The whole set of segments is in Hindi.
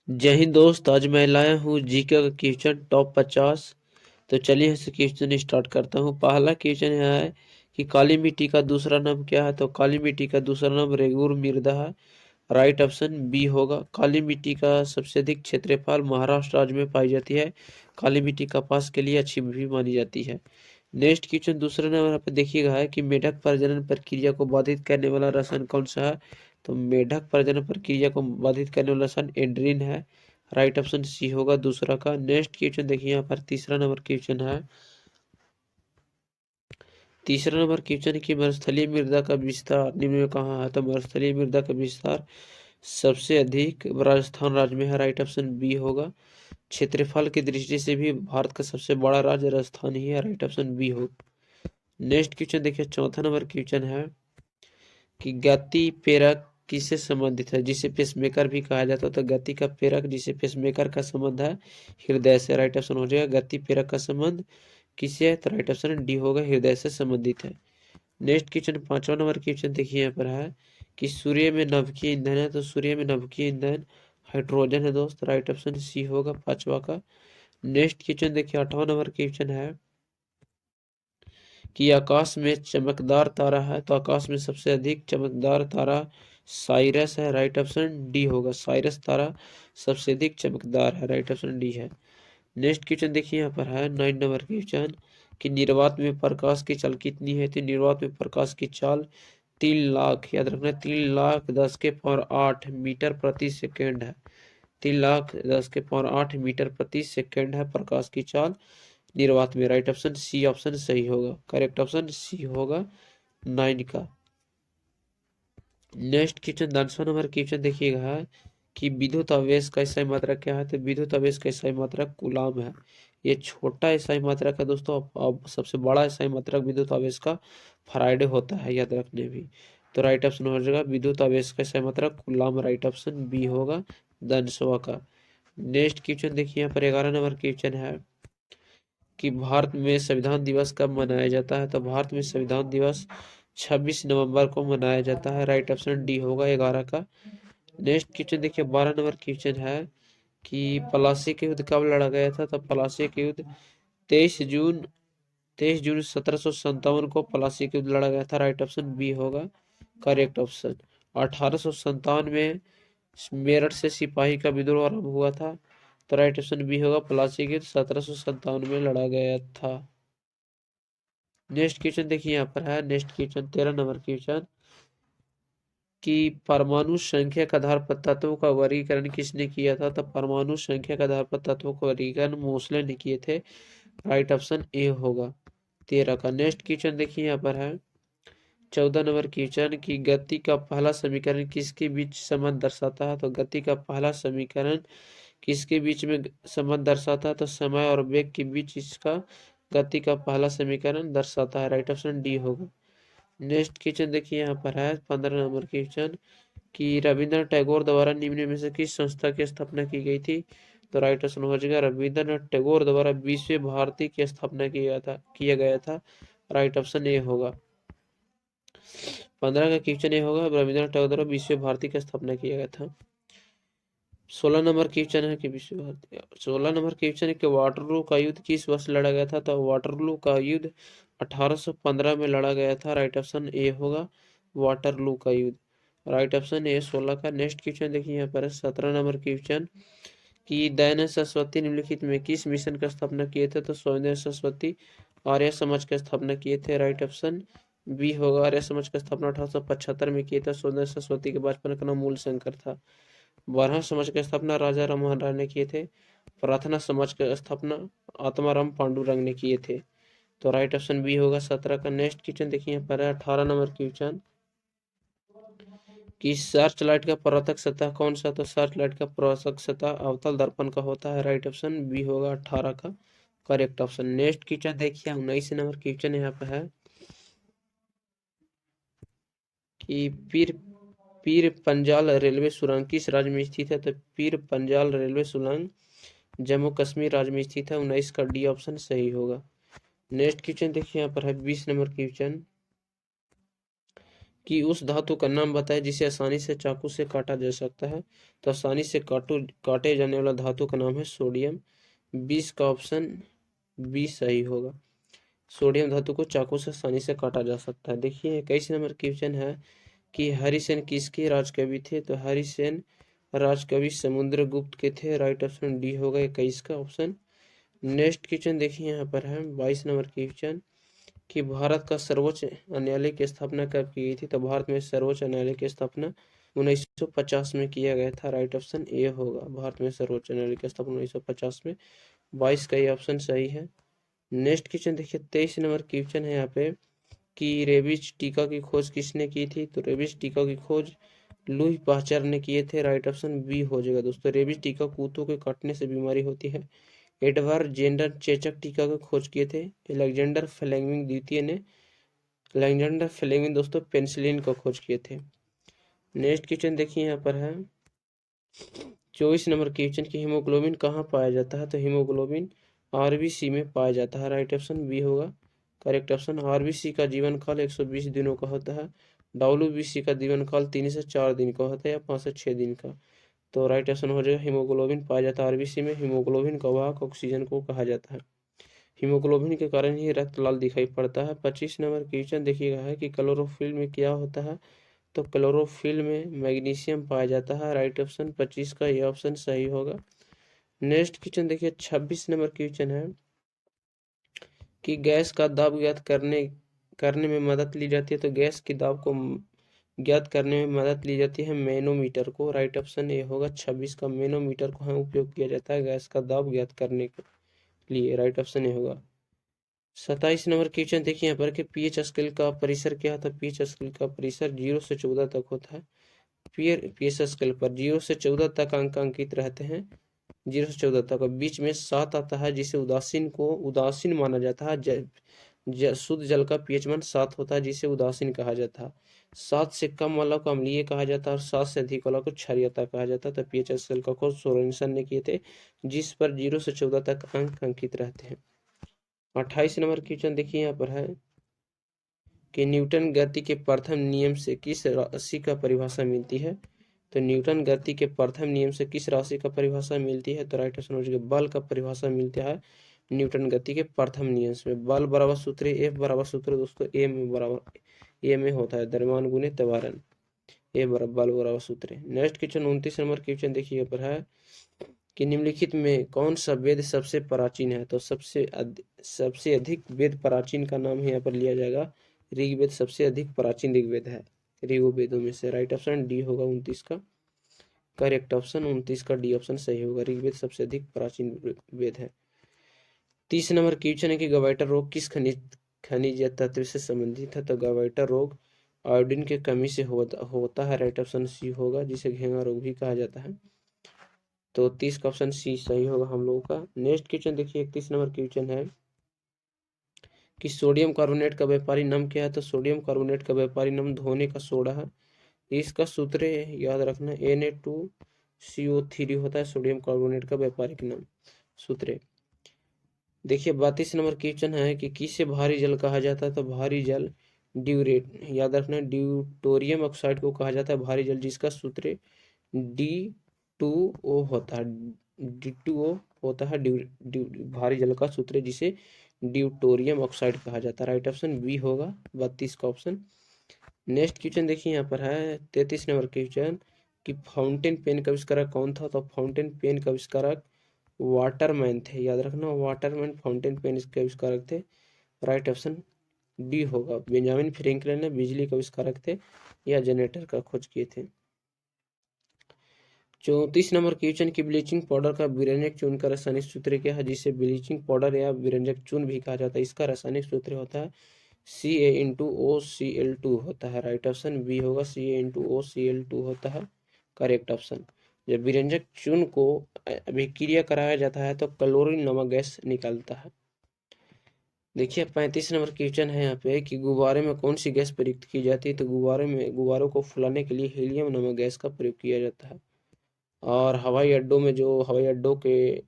जय हिंद दोस्त। आज मैं लाया हूँ जीके का क्वेश्चन टॉप 50। तो चलिए इस क्वेश्चन स्टार्ट करता हूँ। पहला क्वेश्चन यह है कि काली मिट्टी का दूसरा नाम क्या है। तो काली मिट्टी का दूसरा नाम रेगुर मृदा है। राइट ऑप्शन बी होगा। काली मिट्टी का सबसे अधिक क्षेत्रफल महाराष्ट्र राज्य में पाई जाती है। काली मिट्टी कपास के लिए अच्छी भी मानी जाती है। नेक्स्ट क्वेश्चन दूसरा नंबर यहाँ पे देखिएगा है कि मेढक प्रजनन प्रक्रिया को बाधित करने वाला रसायन कौन सा है। तो मेढक प्रजनन प्रक्रिया को बाधित करने वाला रसायन एंड्रीन है। राइट ऑप्शन सी होगा दूसरा का। नेक्स्ट क्वेश्चन देखिए यहाँ पर तीसरा नंबर क्वेश्चन है। तीसरा नंबर क्वेश्चन की मरुस्थलीय मृदा का विस्तार निम्न में कहाँ है। तो मरुस्थलीय मृदा का विस्तार सबसे अधिक राजस्थान राज्य में है। राइट ऑप्शन बी होगा। क्षेत्रफल की दृष्टि से भी भारत का सबसे बड़ा राज्य राजस्थान ही है। राइट ऑप्शन बी होगा। नेक्स्ट क्वेश्चन देखिए चौथा नंबर क्वेश्चन है कि गति प्रेरक किससे संबंधित है, जिसे पेसमेकर भी कहा जाता है। तो गति का प्रेरक जिसे पेसमेकर का संबंध है हृदय से। राइट ऑप्शन हो जाएगा गति प्रेरक का संबंध किससे है। तो राइट ऑप्शन डी होगा, हृदय से संबंधित है। नेक्स्ट क्वेश्चन पांचवा नंबर क्वेश्चन देखिए यहाँ पर है कि सूर्य में नभकीय ईंधन है। तो सूर्य में नभकीय ईंधन हाइड्रोजन है दोस्त। राइट ऑप्शन सी होगा पांचवा का। नेक्स्ट क्वेश्चन देखिए आठवां नंबर क्वेश्चन है कि आकाश में चमकदार तारा है। तो आकाश में सबसे अधिक चमकदार तारा साइरस है। राइट ऑप्शन डी होगा, साइरस तारा सबसे अधिक चमकदार है। राइट ऑप्शन डी है। नेक्स्ट क्वेश्चन देखिए यहाँ पर है 9 नंबर क्वेश्चन कि निर्वात में प्रकाश की चाल कितनी है। तो निर्वात में प्रकाश की चाल 3 लाख, याद रखना 3 लाख 10 के पावर 8 मीटर प्रति सेकेंड है। 3 लाख 10 के पावर 8 मीटर प्रति सेकेंड है प्रकाश की चाल निर्वात में। राइट ऑप्शन सी ऑप्शन सही होगा, करेक्ट ऑप्शन सी होगा 9 का। नेक्स्ट क्वेश्चन 10वां नंबर क्वेश्चन देखिएगा कि विद्युत आवेश का इकाई मात्रक क्या है। तो विद्युत आवेश का इकाई मात्रक कूलाम है। ये छोटा इकाई मात्रक है दोस्तों। अब सबसे बड़ा इकाई मात्रक विद्युत आवेश का फराइडे होता है, याद रखने भी। तो राइट ऑप्शन हो जाएगा विद्युत आवेश का इकाई मात्रक कूलाम। राइट ऑप्शन बी होगा 10वां का। नेक्स्ट क्वेश्चन देखिए यहाँ पर 11 नंबर क्वेश्चन है कि भारत में संविधान दिवस कब मनाया जाता है। तो भारत में संविधान दिवस 26 नवंबर को मनाया जाता है। राइट ऑप्शन डी होगा 11 का। नेक्स्ट क्वेश्चन देखिए 12 नंबर क्वेश्चन है कि पलासी का युद्ध कब लड़ा गया था। तो पलासी का युद्ध 23 जून 23 जून 1757 को पलासी का युद्ध लड़ा गया था। राइट ऑप्शन बी होगा, करेक्ट ऑप्शन। 1857 में मेरठ से सिपाही का विद्रोह आरंभ हुआ था। तो राइट ऑप्शन बी होगा, प्लासी के 1757 में लड़ा गया था। नेक्स्ट क्वेश्चन देखिए यहाँ पर है। नेक्स्ट क्वेश्चन 13 नंबर क्वेश्चन कि परमाणु संख्या के आधार पर तत्वों का वर्गीकरण किसने किया था। तो परमाणु संख्या के आधार पर तत्वों का वर्गीकरण मोसले ने किए थे। राइट ऑप्शन ए होगा 13 का। नेक्स्ट क्वेश्चन देखिए यहाँ पर है 14 नंबर क्वेश्चन की गति का पहला समीकरण किसके बीच संबंध दर्शाता है। तो गति का पहला समीकरण किसके बीच में संबंध दर्शाता है। तो समय और वेग के बीच इसका गति का पहला समीकरण दर्शाता है। राइट ऑप्शन डी होगा। नेक्स्ट क्वेश्चन देखिए यहाँ पर है 15 नंबर क्वेश्चन कि रविंद्रनाथ टैगोर द्वारा निम्न में से किस संस्था की स्थापना की गई थी। तो राइट ऑप्शन हो जाएगा रविंद्रनाथ टैगोर द्वारा विश्व भारती की स्थापना किया गया था। राइट ऑप्शन ए होगा। 15 का क्वेश्चन ये होगा रविंद्रनाथ टैगोर द्वारा विश्व भारती की स्थापना किया गया था। 16 नंबर क्वेश्चन है कि विश्व भारती 16 नंबर क्वेश्चन है कि वाटरलू का युद्ध किस वर्ष लड़ा गया था। तो वाटरलू का युद्ध 1815 में लड़ा गया था। राइट ऑप्शन ए होगा वाटरलू का युद्ध। राइट ऑप्शन ए 16 का। नेक्स्ट क्वेश्चन देखिए यहाँ पर 17 नंबर क्वेश्चन कि दयानंद सरस्वती निम्नलिखित में किस मिशन का स्थापना किए थे। तो स्वयं सरस्वती आर्य समाज का स्थापना किए थे। राइट ऑप्शन बी होगा, आर्य समाज का स्थापना 1875 में किया था। स्वयं सरस्वती के बचपन का नाम मूल शंकर था। ब्राह्मण समाज की स्थापना राजा राममोहन राय ने किए थे। प्रार्थना समाज की स्थापना आत्माराम पांडुरंग ने किए थे। तो राइट ऑप्शन बी होगा 17 का। नेक्स्ट क्वेश्चन देखिए यहाँ पर 18 नंबर क्वेश्चन कि सर्च लाइट का परावर्तक सतह कौन सा। तो सर्च लाइट का परावर्तक सतह अवतल दर्पण का होता है। राइट ऑप्शन बी होगा 18 का, करेक्ट ऑप्शन। नेक्स्ट क्वेश्चन देखिए 19 नंबर क्वेश्चन यहाँ पे है कि पीर पंजाल रेलवे सुरंग किस राज्य में स्थित है। तो पीर पंजाल रेलवे सुरंग जम्मू कश्मीर राज्य में स्थित है। 19 का डी ऑप्शन सही होगा। नेक्स्ट क्वेश्चन देखिए यहाँ पर है 20 नंबर क्वेश्चन कि उस धातु का नाम बताए जिसे आसानी से चाकू से काटा जा सकता है। तो आसानी से काटे जाने वाला धातु का नाम है सोडियम। 20 का ऑप्शन बी सही होगा। सोडियम धातु को चाकू से आसानी से काटा जा सकता है। देखिए 21 नंबर क्वेश्चन है कि हरिसेन किसके राजकवि थे। तो हरिसेन राजकवि समुद्रगुप्त के थे। राइट ऑप्शन डी होगा 21 का ऑप्शन। नेक्स्ट क्वेश्चन देखिए यहाँ पर है 22 नंबर क्वेश्चन कि भारत का सर्वोच्च न्यायालय की स्थापना कब की गई थी। तो भारत में सर्वोच्च न्यायालय की स्थापना 1950 में किया गया था। राइट ऑप्शन ए होगा। भारत में सर्वोच्च न्यायालय की स्थापना 1950 में। 22 का ये ऑप्शन सही है। नेक्स्ट क्वेश्चन देखिए 23 नंबर क्वेश्चन है यहाँ पे कि रेबीज टीका की खोज किसने की थी। तो रेबीज टीका की खोज लुई पाश्चर ने किए थे। राइट ऑप्शन बी हो जाएगा दोस्तों। रेबीज टीका कुत्तों के काटने से बीमारी होती है। एडवर्ड जेंडर चेचक टीका की खोज किए थे अलेक्जेंडर फ्लेमिंग द्वितीय ने। अलेक्जेंडर फ्लेमिंग दोस्तों पेनिसिलिन को खोज किए थे। नेक्स्ट क्वेश्चन देखिए यहाँ पर है 24 नंबर क्वेश्चन की हीमोग्लोबिन कहाँ पाया जाता है। तो हीमोग्लोबिन आरबीसी में पाया जाता है। राइट ऑप्शन बी होगा करेक्ट ऑप्शन। आरबीसी का जीवन काल 120 दिनों का होता है। डब्ल्यूबीसी का जीवन काल 3 से 4 दिन का होता है या 5 से 6 दिन का। तो राइट ऑप्शन हो जाएगा हीमोग्लोबिन पाया जाता है आरबीसी में। हीमोग्लोबिन का वाहक ऑक्सीजन को कहा जाता है। हीमोग्लोबिन के कारण ही रक्त लाल दिखाई पड़ता है। 25 नंबर क्वेश्चन देखिएगा है कि क्लोरोफिल में क्या होता है। तो क्लोरोफिल में मैग्नीशियम पाया जाता है। राइट ऑप्शन 25 का ये ऑप्शन सही होगा। नेक्स्ट क्वेश्चन देखिए 26 नंबर क्वेश्चन है कि गैस का दाब ज्ञात करने करने में मदद ली जाती है। तो गैस के दाब को ज्ञात करने में मदद ली जाती है मैनोमीटर को। राइट ऑप्शन ये होगा 26 का। मैनोमीटर को हम उपयोग किया जाता है गैस का दाब ज्ञात करने के लिए। राइट ऑप्शन ये होगा। 27 नंबर क्वेश्चन देखिए यहाँ पर कि पीएच स्केल का परिसर क्या है। तो पीएच स्केल का परिसर 0 से 14 तक होता है। पीएच स्केल पर 0 से 14 तक अंक अंकित रहते हैं। 0 से 14 तक बीच में 7 आता है जिसे उदासीन माना जाता है। शुद्ध जल का पीएच मान 7 होता है जिसे उदासीन कहा जाता है। 7 से कम वाला को अम्लीय कहा जाता है और 7 से अधिक वाला को क्षारीयता कहा जाता है। तो पीएच स्केल का खोज सोरेनसन ने किए थे जिस पर 0 से 14 तक अंक अंकित रहते हैं। 28 नंबर क्वेश्चन देखिए यहाँ पर है कि न्यूटन गति के प्रथम नियम से किस राशि का परिभाषा मिलती है। तो न्यूटन गति के प्रथम नियम से किस राशि का परिभाषा मिलती है। तो राइट ऑप्शन हो जाएगा बल का परिभाषा मिलता है न्यूटन गति के प्रथम नियम से। बल बराबर सूत्र एफ बराबर सूत्र दोस्तों ए में होता है द्रव्यमान गुने त्वरण। ए बराबर बल बराबर सूत्र। नेक्स्ट क्वेश्चन 29 नंबर क्वेश्चन देखिए पर है कि निम्नलिखित में कौन सा वेद सबसे प्राचीन है। तो सबसे अधिक वेद प्राचीन का नाम यहाँ पर लिया जाएगा ऋग्वेद। सबसे अधिक प्राचीन ऋग्वेद है ऋग्वेदों में से। राइट ऑप्शन डी होगा 29 का करेक्ट ऑप्शन। 29 का डी ऑप्शन सही होगा। ऋग्वेद सबसे अधिक प्राचीन वेद है। 30 नंबर क्वेश्चन है कि गवाइटर रोग किस खनिज या तत्व से संबंधित है। तो गवाइटर रोग आयोडीन के कमी से होता है। राइट ऑप्शन सी होगा जिसे घेंगा रोग भी कहा जाता है। तो 30 का ऑप्शन सी सही होगा हम लोगों का। नेक्स्ट क्वेश्चन देखिए 31 नंबर क्वेश्चन है कि सोडियम कार्बोनेट का व्यापारी नाम क्या है। तो सोडियम कार्बोनेट का व्यापारी नाम धोने का सोडा है। इसका सूत्र याद रखना Na2CO3 होता है सोडियम कार्बोनेट का व्यापारिक नाम सूत्र। देखिए 32 नंबर क्वेश्चन है कि किसे भारी जल कहा जाता है। तो भारी जल ड्यूरेट याद रखना ड्यूटोरियम ऑक्साइड को कहा जाता है भारी जल जिसका सूत्र D2O होता है। D2O होता है भारी जल का सूत्र जिसे ड्यूटोरियम ऑक्साइड कहा जाता है। राइट ऑप्शन बी होगा 32 का ऑप्शन। नेक्स्ट क्वेश्चन देखिए यहाँ पर है 33 नंबर क्वेश्चन कि फाउंटेन पेन का आविष्कारक कौन था। तो फाउंटेन पेन का आविष्कारक वाटरमैन थे। याद रखना वाटरमैन फाउंटेन पेन इसके आविष्कारक थे। राइट ऑप्शन डी होगा। बेंजामिन फ्रैंकलिन ने बिजली के आविष्कारक थे या जनरेटर का खोज किए थे। 34 नंबर क्वेश्चन की ब्लीचिंग पाउडर का विरंजक चून का रासायनिक सूत्र क्या है जिसे ब्लीचिंग पाउडर या विरंजक चून भी कहा जाता है। इसका रासायनिक सूत्र होता है CaO2 होता है। राइट ऑप्शन बी होगा CaO2 होता है करेक्ट ऑप्शन। जब विरंजक चून को अभिक्रिया कराया जाता है तो क्लोरीन नामक गैस निकलता है। देखिए 35 नंबर क्वेश्चन है यहाँ पे कि गुब्बारे में कौन सी गैस प्रयुक्त की जाती है। तो गुब्बारों को फुलाने के लिए हीलियम नामक गैस का प्रयोग किया जाता है। और हवाई अड्डों में जो हवाई अड्डों के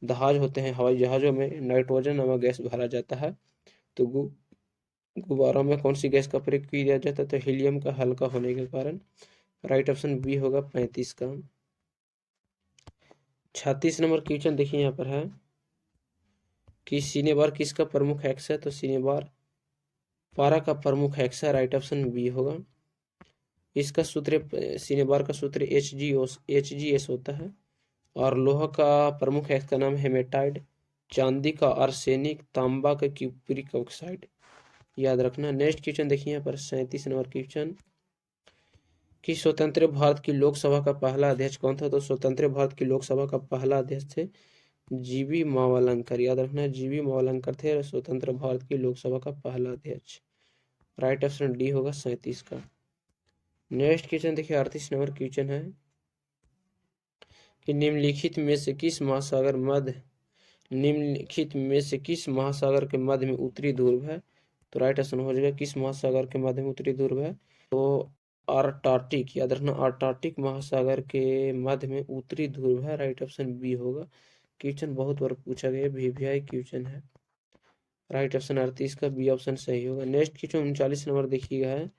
जहाज होते हैं हवाई जहाज़ों में नाइट्रोजन नामक गैस भरा जाता है। तो गुब्बारों में कौन सी गैस का प्रयोग किया जाता है? तो हीलियम का हल्का होने के कारण। राइट ऑप्शन बी होगा 35 का। 36 नंबर क्वेश्चन देखिए यहाँ पर है कि सिनेबार किसका प्रमुख एक्स है? तो सिनेबार पारा का प्रमुख एक्स है। राइट ऑप्शन बी होगा। इसका सूत्र सिनेबार का सूत्र एच जी एस होता है। और लोहा का प्रमुख एक्स का नाम हेमेटाइड, चांदी का आर्सेनिक, तांबा का क्यूप्रिक ऑक्साइड। याद रखना। नेक्स्ट क्वेश्चन देखिए यहाँ पर 37 नंबर क्वेश्चन कि स्वतंत्र भारत की लोकसभा का पहला अध्यक्ष कौन था? तो स्वतंत्र भारत की लोकसभा का पहला अध्यक्ष थे जीवी मावलंकर। याद रखना, जीवी मावलंकर थे स्वतंत्र भारत की लोकसभा का पहला अध्यक्ष। राइट ऑप्शन डी होगा 37 का। नेक्स्ट क्वेश्चन देखिए 38 नंबर क्वेश्चन है कि निम्नलिखित में से किस महासागर के मध्य में उत्तरी ध्रुव है? तो राइट ऑप्शन हो जाएगा किस महासागर के मध्य में उत्तरी ध्रुव है? तो आर्कटिक। याद रखना, आर्कटिक महासागर के मध्य में उत्तरी ध्रुव है। राइट ऑप्शन बी होगा। क्वेश्चन बहुत बार पूछा गया, वीवीआई क्वेश्चन है। राइट ऑप्शन 38 का बी ऑप्शन सही होगा। नेक्स्ट क्वेश्चन 39 नंबर देखिएगा है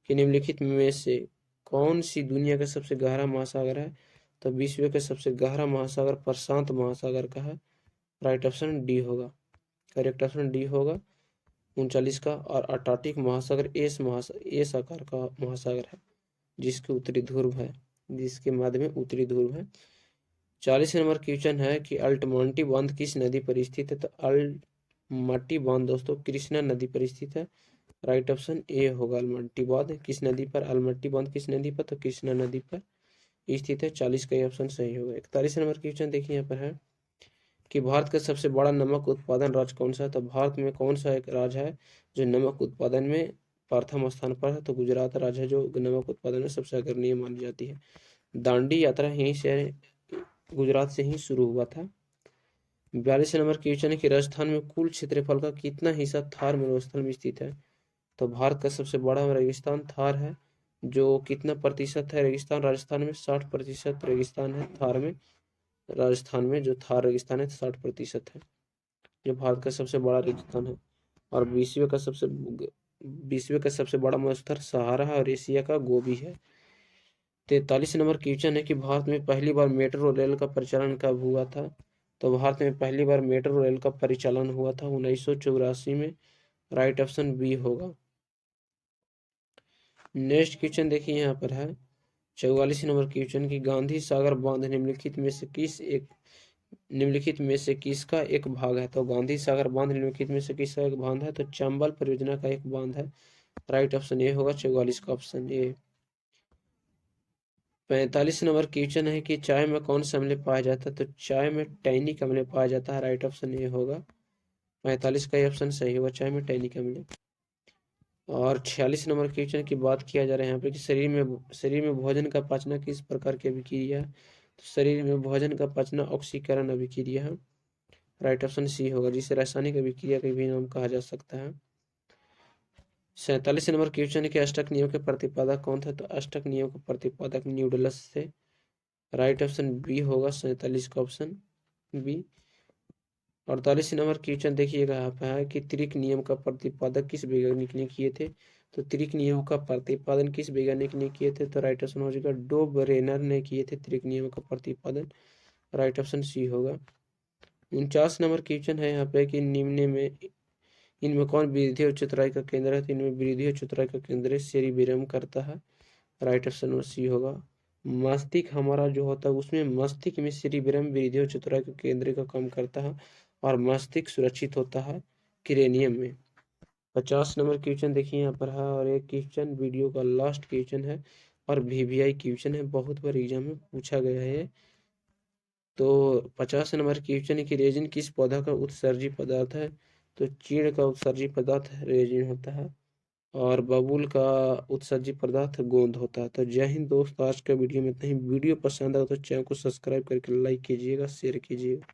कि निम्नलिखित में से कौन सी दुनिया का सबसे गहरा महासागर है? तो विश्व का सबसे गहरा महासागर प्रशांत महासागर का है। राइट ऑप्शन डी होगा। करेक्ट ऑप्शन डी होगा 39 का। और अंटार्कटिक महासागर एस आकार का महासागर है जिसके उत्तरी ध्रुव है, जिसके मध्य में उत्तरी ध्रुव है। 40 नंबर क्वेश्चन है कि अल्टमाटी बांध किस नदी पर स्थित है? तो अल्टमाटी बांध दोस्तों कृष्णा नदी पर स्थित है। राइट ऑप्शन ए होगा। अलमट्टी बांध किस नदी पर? अलमट्टी बांध किस नदी पर? तो कृष्णा नदी पर स्थित है। 40 का ऑप्शन सही होगा। 41 नंबर क्वेश्चन देखिए यहाँ पर है कि भारत का सबसे बड़ा नमक उत्पादन राज्य कौन सा है? तो भारत में कौन सा एक राज्य है जो नमक उत्पादन में प्रथम स्थान पर है? तो गुजरात राज्य है जो नमक उत्पादन में सबसे अग्रणी मानी जाती है। दांडी यात्रा यहीं से, गुजरात से ही शुरू हुआ था। 42 नंबर क्वेश्चन है कि राजस्थान में कुल क्षेत्रफल का कितना हिस्सा थार मरुस्थल में स्थित है? तो भारत का सबसे बड़ा रेगिस्तान थार है। जो कितना प्रतिशत है रेगिस्तान राजस्थान में? 60% रेगिस्तान है थार में। राजस्थान में जो थार रेगिस्तान है 60% है, जो भारत का सबसे बड़ा रेगिस्तान है। और विश्व का सबसे बड़ा मरुस्थल सहारा है और एशिया का गोबी है। 43 नंबर क्वेश्चन है कि भारत में पहली बार मेट्रो रेल का परिचालन कब हुआ था? तो भारत में पहली बार मेट्रो रेल का परिचालन हुआ था 1984 में। राइट ऑप्शन बी होगा। नेक्स्ट क्वेश्चन देखिए यहाँ पर है 44 नंबर क्वेश्चन की गांधी सागर बांध निम्नलिखित में से किसका एक भाग है? तो गांधी सागर बांध निम्नलिखित में से किसका एक बांध है? तो चंबल परियोजना का एक बांध है। राइट ऑप्शन ए होगा 44 का ऑप्शन ए। 45 नंबर क्वेश्चन है कि चाय में कौन सा अम्ल पाया जाता है? तो चाय में टैनिक अम्ल पाया जाता है। राइट ऑप्शन ए होगा। 45 का ऑप्शन सही होगा, चाय में टैनिक अम्ल। और 46 नंबर क्वेश्चन की बात किया जा रहा है यहाँ पे कि शरीर में भोजन का पचना किस प्रकार की अभिक्रिया है? तो शरीर में भोजन का पचना ऑक्सीकरण अभिक्रिया है। राइट ऑप्शन सी होगा, जिसे रासायनिक अभिक्रिया का भी नाम कहा जा सकता है। 47 नंबर क्वेश्चन है कि अष्टक नियम के प्रतिपादक कौन था? तो अष्टक नियम के प्रतिपादक न्यूटन थे। राइट ऑप्शन बी होगा 47 का ऑप्शन बी। 48 नंबर क्वेश्चन देखिएगा यहाँ पे है कि त्रिक नियम का प्रतिपादक किस वैज्ञानिक ने किए थे? तो त्रिक नियम का प्रतिपादन किस वैज्ञानिक ने किए थे? तो राइट ऑप्शन हो जाएगा डो ब्रेनर ने किए थे त्रिक नियम का प्रतिपादन। राइट ऑप्शन सी होगा। 49 नंबर क्वेश्चन है यहाँ पे कि निम्न में इनमें कौन वृद्धि और चतुराई का केंद्र है? तो इनमें वृद्धि और चतुराई का केंद्र सेरिबेरम करता है। राइट ऑप्शन सी होगा। मस्तिष्क हमारा जो होता है उसमें मस्तिष्क में सेरिबेरम वृद्धि और चतुराई का केंद्र का काम करता है और मस्तिष्क सुरक्षित होता है क्रेनियम में। 50 नंबर क्वेश्चन देखिए यहाँ पर है और एक क्वेश्चन वीडियो का लास्ट क्वेश्चन है और वीवीआई क्वेश्चन है, बहुत बार एग्जाम में पूछा गया है। तो 50 नंबर क्वेश्चन है कि रेजिन किस पौधा का उत्सर्जी पदार्थ है? तो चीड़ का उत्सर्जी पदार्थ रेजिन होता है और बबूल का उत्सर्जी पदार्थ गोंद होता है। तो जय हिंद दोस्त, आज का वीडियो में इतना ही। वीडियो पसंद आए तो चैनल को सब्सक्राइब करके लाइक कीजिएगा, शेयर कीजिएगा।